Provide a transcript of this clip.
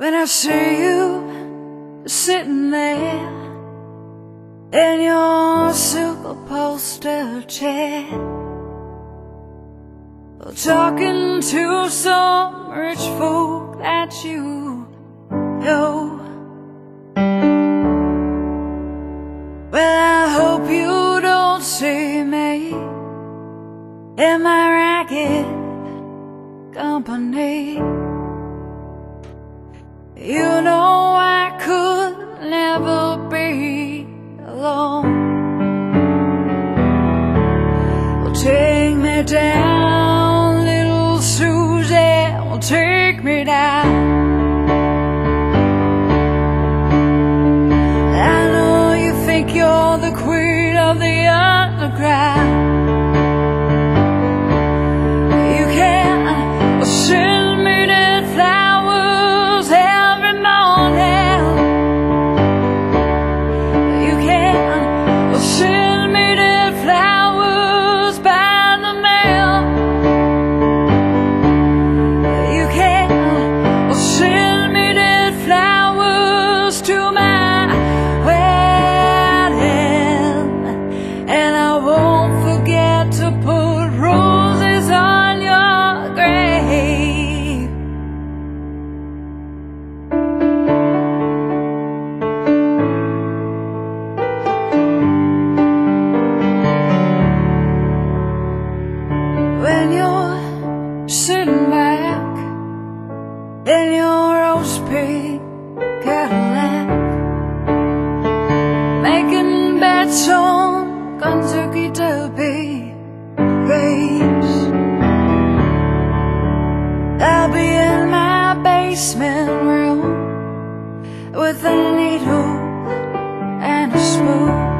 When I see you sitting there in your silk upholstered chair, talking to some rich folk that you know, well, I hope you don't see me in my ragged company. You know I could never be alone. Well, take me down, little Susie, well, take me down. I know you think you're the queen of the underground. You can send me dead flowers every morning. You can send me dead flowers by the mail. You can send me dead flowers to my wedding, and I won't forget to put roses on your grave. When you're sitting back in your rose-pink Cadillac, making bets on Kentucky Derby race, I'll be in my basement room with a needle and a spoon.